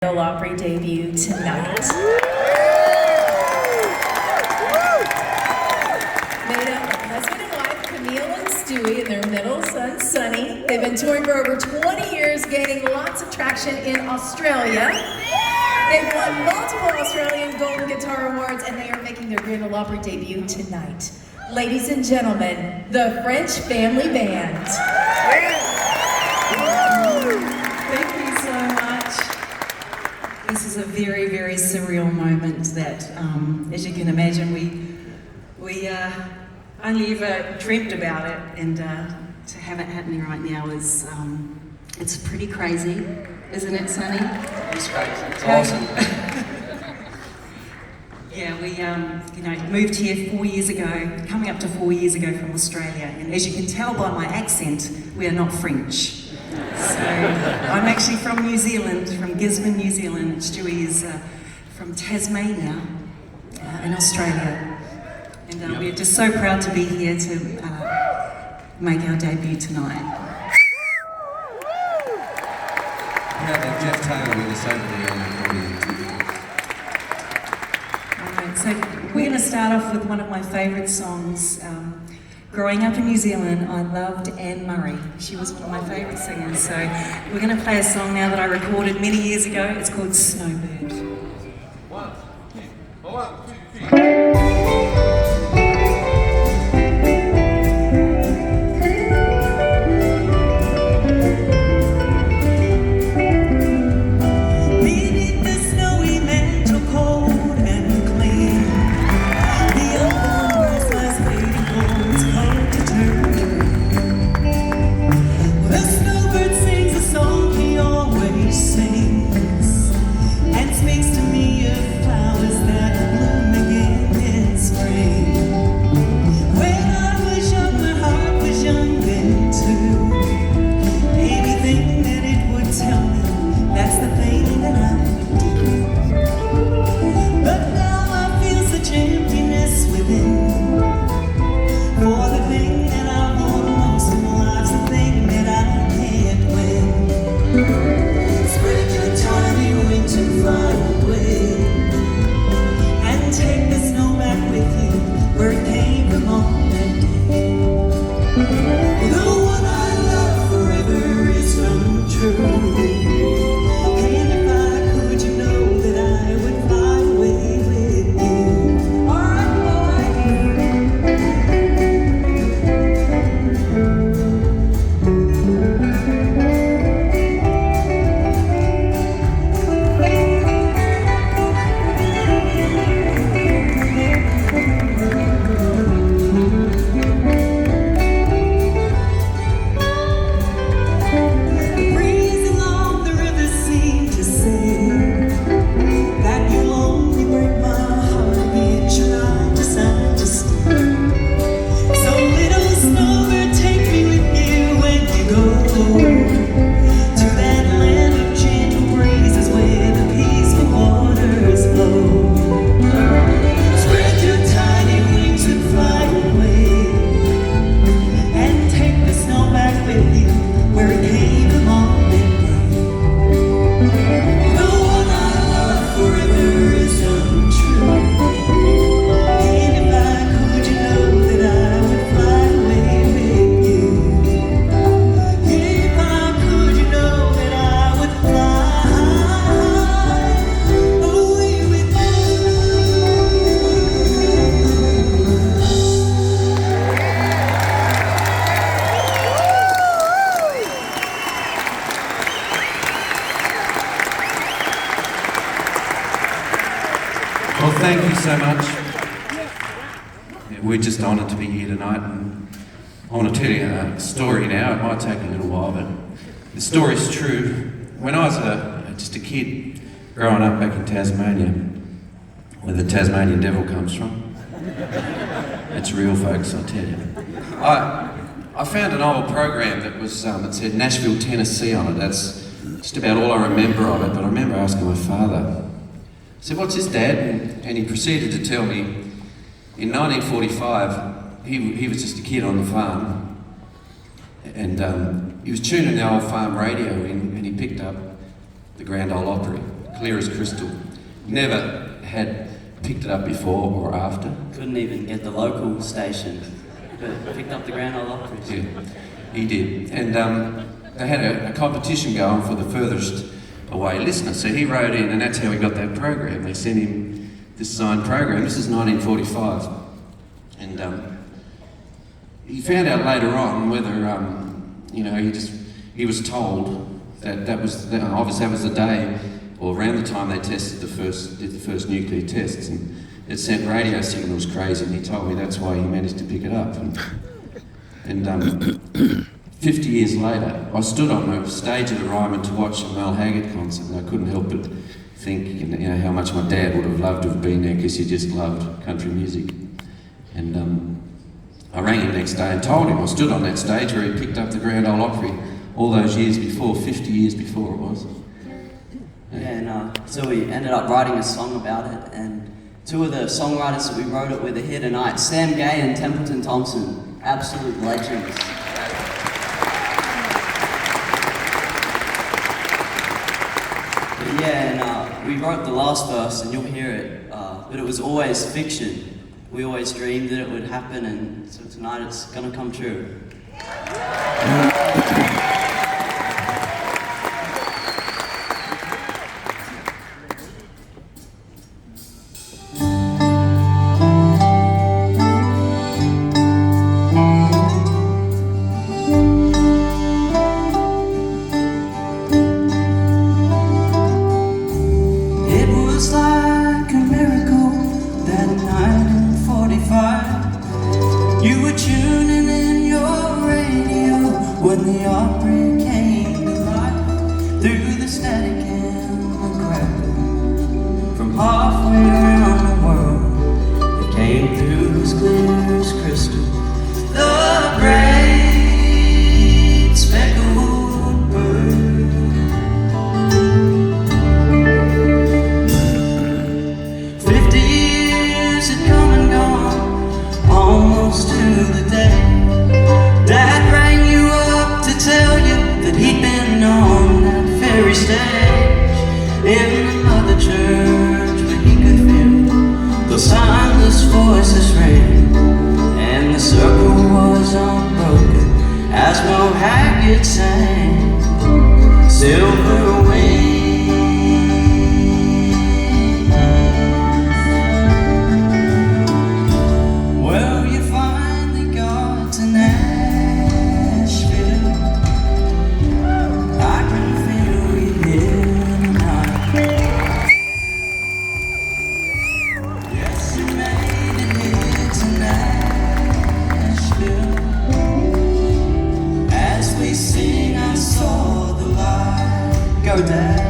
Ole Opry debut tonight. Made up of husband and wife Camille and Stewie and their middle son Sonny. They've been touring for over 20 years, gaining lots of traction in Australia. They've won multiple Australian Golden Guitar Awards, and they are making their Grand Ole Opry debut tonight. Ladies and gentlemen, the French Family Band. Thank you so much. This is a very, very surreal moment that, as you can imagine, we only ever dreamt about it, and to have it happening right now is, it's pretty crazy, isn't it, Sonny? It's crazy. It's awesome. Yeah, we moved here 4 years ago, coming up to 4 years ago from Australia, and as you can tell by my accent, we are not French. So I'm actually from New Zealand, from Gisborne, New Zealand. Stewie is from Tasmania in Australia, and we're just so proud to be here to make our debut tonight. We have Jeff Taylor with us over the Alright, so we're going to start off with one of my favourite songs. Growing up in New Zealand, I loved Anne Murray. She was one of my favourite singers. So we're going to play a song now that I recorded many years ago. It's called Snowbird. 1, 2, 3. Well, thank you so much. We're just honoured to be here tonight, and I want to tell you a story now. It might take a little while, but the story's true. When I was just a kid growing up back in Tasmania, where the Tasmanian devil comes from, it's real, folks, I tell you. I found an old program that was it said Nashville, Tennessee on it. That's just about all I remember of it, but I remember asking my father. I said, "What's this, Dad?" And he proceeded to tell me in 1945, he was just a kid on the farm, and he was tuning the old farm radio in, and he picked up the Grand Ole Opry clear as crystal. Never had picked it up before or after. Couldn't even get the local station, but picked up the Grand Ole Opry. Yeah, he did. And they had a competition going for the furthest away listener. So he wrote in, and that's how he got that program. They sent him this signed program. This is 1945. And he found out later on whether, he was told that was the day, or around the time they did the first nuclear tests, and it sent radio signals crazy, and he told me that's why he managed to pick it up. And 50 years later, I stood on the stage at a Ryman to watch a Mel Haggard concert, and I couldn't help but think, how much my dad would have loved to have been there, because he just loved country music. And I rang him next day and told him I stood on that stage where he picked up the Grand Ole Opry all those years before, 50 years before it was. Yeah, and so we ended up writing a song about it, and two of the songwriters that we wrote it with are here tonight, Sam Gay and Templeton Thompson, absolute legends. But yeah, and we wrote the last verse, and you'll hear it, but it was always fiction. We always dreamed that it would happen, and so tonight it's gonna come true. It was like a miracle that night in 45. You were tuning in your radio when the Opry came to life. Through the static and the crackle from halfway around the world, it came through as clear as crystal. The great speckled bird. 50 years had come and gone, almost to the day Dad rang you up to tell you that he'd been on that very stage in another church, where he could feel those timeless voices ring, and the circle was unbroken as Mo Haggard sang Silver Wings. Well, you finally got to Nashville. I can feel you here tonight. Yes, you made it here to Nashville. As we sing, I saw the light. Go, Dad.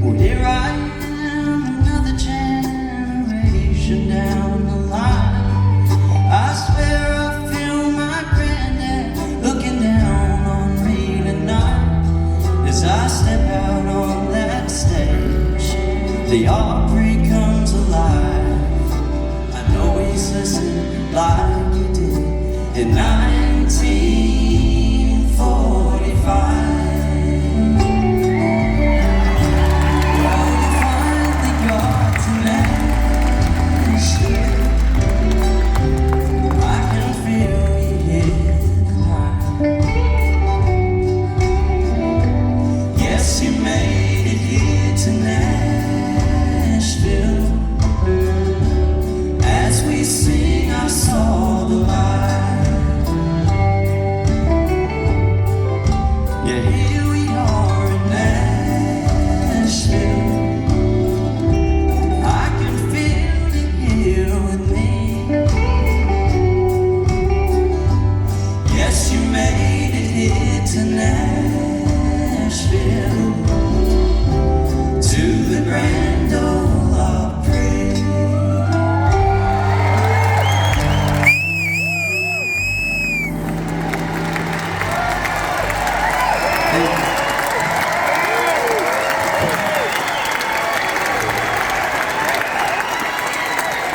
Well, here I am, another generation down the line. I swear I feel my granddad looking down on me tonight. As I step out on that stage, the Opry comes alive. I know he's listening like he did in 1945. Well, you finally got to Nashville. I can feel you here tonight. Yes, you made it here to Nashville.